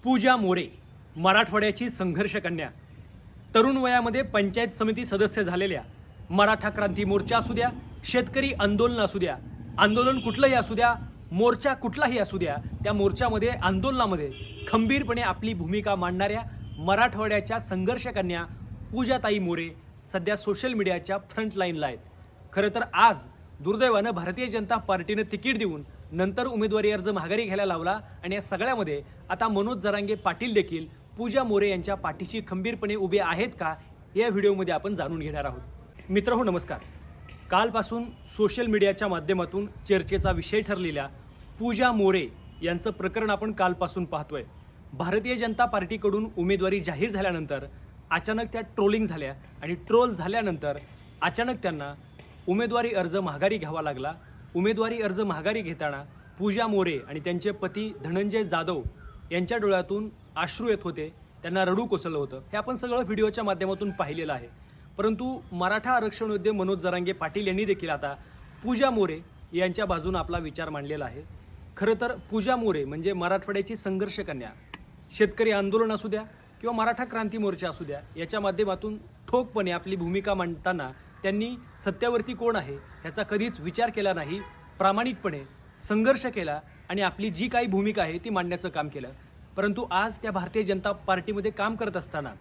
पूजा मोरे मराठवाड्याची संघर्ष कन्या, तरुण वयामध्ये पंचायत समिती सदस्य झालेल्या, मराठा क्रांती मोर्चा असू द्या, शेतकरी आंदोलन असू द्या, आंदोलन कुठलंही असू द्या, मोर्चा कुठलाही असू द्या, त्या मोर्चामध्ये आंदोलनामध्ये खंबीरपणे आपली भूमिका मांडणाऱ्या मराठवाड्याच्या संघर्ष कन्या पूजाताई मोरे सध्या सोशल मीडियाच्या फ्रंट लाईनला आहेत. खरं तर आज दुर्दैवानं भारतीय जनता पार्टीनं तिकीट देऊन नंतर उमेदवारी अर्ज माघारी घ्यायला लावला आणि या सगळ्यामध्ये आता मनोज जरांगे पाटील देखील पूजा मोरे यांच्या पाठीशी खंबीरपणे उभे आहेत का, या व्हिडिओमध्ये आपण जाणून घेणार आहोत. मित्रहो नमस्कार. कालपासून सोशल मीडियाच्या माध्यमातून चर्चेचा विषय ठरलेल्या पूजा मोरे यांचं प्रकरण आपण कालपासून पाहतोय. भारतीय जनता पार्टीकडून उमेदवारी जाहीर झाल्यानंतर अचानक त्या ट्रोलिंग झाल्या आणि ट्रोल झाल्यानंतर अचानक त्यांना उमेदवारी अर्ज माघारी घ्यावा लागला. उमेदवारी अर्ज माघारी घेताना पूजा मोरे आणि त्यांचे पती धनंजय जाधव यांच्या डोळ्यातून अश्रू येत होते, त्यांना रडू कोसळलं होतं. हे आपण सगळं व्हिडिओच्या माध्यमातून पाहिलेलं आहे. परंतु मराठा आरक्षण योद्धे मनोज जरांगे पाटील यांनी देखील आता पूजा मोरे यांच्या बाजूने आपला विचार मांडलेला आहे. खरं तर पूजा मोरे म्हणजे मराठवाड्याची संघर्ष कन्या. शेतकरी आंदोलन असू द्या किंवा मराठा क्रांती मोर्चा असू द्या, याच्या माध्यमातून ठोकपणे आपली भूमिका मांडताना त्यांनी सत्यावरती कोण आहे ह्याचा कधीच विचार केला नाही. प्रामाणिकपणे संघर्ष केला आणि आपली जी काही भूमिका आहे ती मांडण्याचं काम केलं. परंतु आज त्या भारतीय जनता पार्टीमध्ये काम करत असताना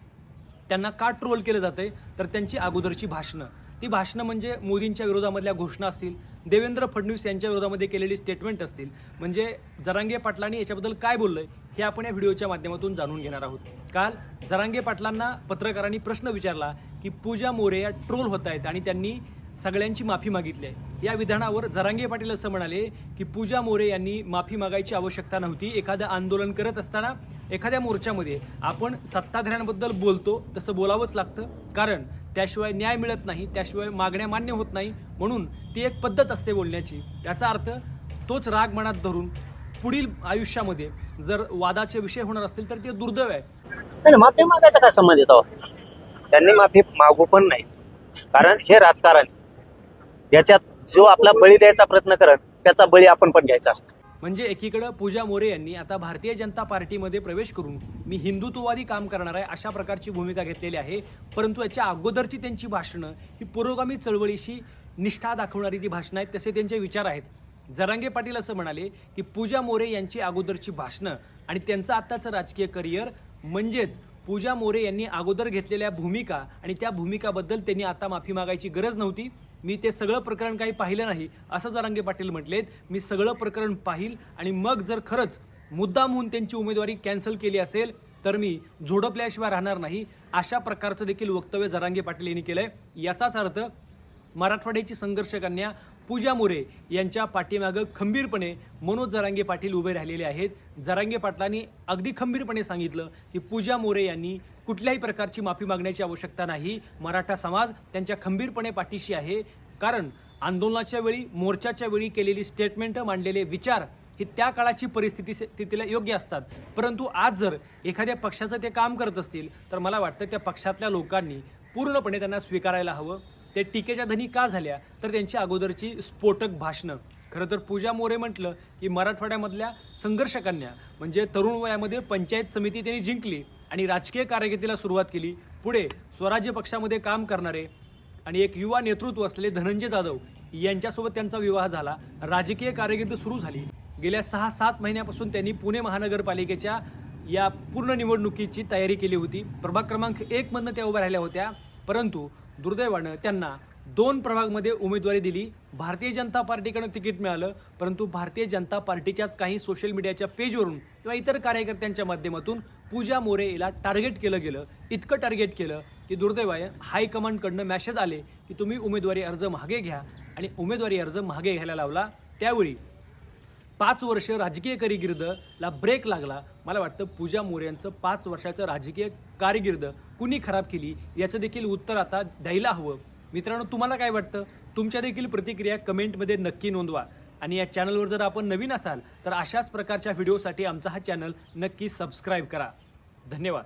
त्यांना का ट्रोल केलं जातंय, तर त्यांची अगोदरची भाषणं, ती भाषणं म्हणजे मोदींच्या विरोधामधल्या घोषणा असतील, देवेंद्र फडणवीस यांच्या विरोधामध्ये केलेली स्टेटमेंट असतील, म्हणजे जरांगे पाटलांनी याच्याबद्दल काय बोललंय हे आपण या व्हिडिओच्या माध्यमातून जाणून घेणार आहोत. काल जरांगे पाटलांना पत्रकारांनी प्रश्न विचारला की पूजा मोरे या ट्रोल होत आहेत आणि त्यांनी सगळ्यांची माफी मागितली आहे. या विधानावर जरांगे पाटील असं म्हणाले की पूजा मोरे यांनी माफी मागायची आवश्यकता नव्हती. एखादं आंदोलन करत असताना एखाद्या मोर्चामध्ये आपण सत्ताधाऱ्यांबद्दल बोलतो तसं बोलावंच लागतं, कारण त्याशिवाय न्याय मिळत नाही, त्याशिवाय मागण्या मान्य होत नाही. म्हणून ती एक पद्धत असते बोलण्याची. त्याचा अर्थ तोच राग मनात धरून पुढील आयुष्यामध्ये जर वादाचे विषय होणार असतील तर ते दुर्दैव आहे. माफी मागायचा काय संबंध येतो? त्यांनी माफी मागू पण नाही, कारण हे राजकारण, याच्यात जो आपला बळी द्यायचा प्रयत्न करत त्याचा बळी आपण पण घ्यायचा असतो. म्हणजे एकीकडे पूजा मोरे यांनी आता भारतीय जनता पार्टीमध्ये प्रवेश करून मी हिंदुत्ववादी काम करणार आहे अशा प्रकारची भूमिका घेतलेली आहे. परंतु याच्या अगोदरची त्यांची भाषणं ही पुरोगामी चळवळीशी निष्ठा दाखवणारी ती भाषणं आहेत, तसे त्यांचे विचार आहेत. जरांगे पाटील असं म्हणाले की पूजा मोरे यांची अगोदरची भाषणं आणि त्यांचं आत्ताचं राजकीय करिअर, म्हणजेच पूजा मोरे यांनी अगोदर घेतलेल्या भूमिका आणि त्या भूमिकाबद्दल त्यांनी आता माफी मागायची गरज नव्हती. मी ते सगळं प्रकरण काही पाहिलं नाही असं जरांगे पाटील म्हटलेत. मी सगळं प्रकरण पाहिल आणि मग जर खरंच मुद्दाम होऊन त्यांची उमेदवारी कॅन्सल केली असेल तर मी झोडपल्याशिवाय राहणार नाही, अशा प्रकारचं देखील वक्तव्य जरांगे पाटील यांनी केलंय. याचाच अर्थ मराठवाड्याची संघर्ष कन्या पूजा मोरे यांच्या पाठीमागं खंबीरपणे मनोज जरांगे पाटील उभे राहिलेले आहेत. जरांगे पाटलांनी अगदी खंबीरपणे सांगितलं की पूजा मोरे यांनी कुठल्याही प्रकारची माफी मागण्याची आवश्यकता नाही. मराठा समाज त्यांच्या खंबीरपणे पाठीशी आहे, कारण आंदोलनाच्या वेळी, मोर्चाच्या वेळी केलेली स्टेटमेंट, मांडलेले विचार हे त्या काळाची परिस्थितीला योग्य असतात. परंतु आज जर एखाद्या पक्षाचं ते काम करत असतील तर मला वाटतं त्या पक्षातल्या लोकांनी पूर्णपणे त्यांना स्वीकारायला हवं. ते टीकेच्या धनी का झाल्या, तर त्यांची अगोदरची स्फोटक भाषणं. खरं तर पूजा मोरे म्हटलं की मराठवाड्यामधल्या संघर्ष कन्या, म्हणजे तरुण वयामध्ये पंचायत समिती त्यांनी जिंकली आणि राजकीय कारकिर्दीला सुरुवात केली. पुढे स्वराज्य पक्षामध्ये काम करणारे आणि एक युवा नेतृत्व असलेले धनंजय जाधव यांच्यासोबत त्यांचा विवाह झाला. राजकीय कारकीर्द सुरू झाली. गेल्या 6-7 महिन्यापासून त्यांनी पुणे महानगरपालिकेच्या या पूर्ण निवडणुकीची तयारी केली होती. प्रभाग क्रमांक 1 मधनं त्या उभ्या राहिल्या होत्या, परंतु दुर्दैवानं त्यांना 2 प्रभागमध्ये उमेदवारी दिली. भारतीय जनता पार्टीकडून तिकीट मिळालं, परंतु भारतीय जनता पार्टीच्याच काही सोशल मीडियाच्या पेजवरून किंवा इतर कार्यकर्त्यांच्या माध्यमातून पूजा मोरेला टार्गेट केलं गेलं. इतकं टार्गेट केलं की दुर्दैवानं हायकमांडकडनं मॅसेज आले की तुम्ही उमेदवारी अर्ज मागे घ्या, आणि उमेदवारी अर्ज मागे घ्यायला लावला. त्यावेळी 5 वर्ष राजकीय कारकिर्दीला ब्रेक लागला. मला वाटतं पूजा मोरे यांचं 5 वर्षाचं राजकीय कारकीर्द कुणी खराब केली याचं देखील उत्तर आता द्यायला हवं. मित्रांनो, तुम्हाला काय वाटतं? तुमच्या देखील प्रतिक्रिया कमेंटमध्ये नक्की नोंदवा. आणि या चॅनलवर जर आपण नवीन असाल तर अशाच प्रकारच्या व्हिडिओसाठी आमचा हा चॅनल नक्की सबस्क्राईब करा. धन्यवाद.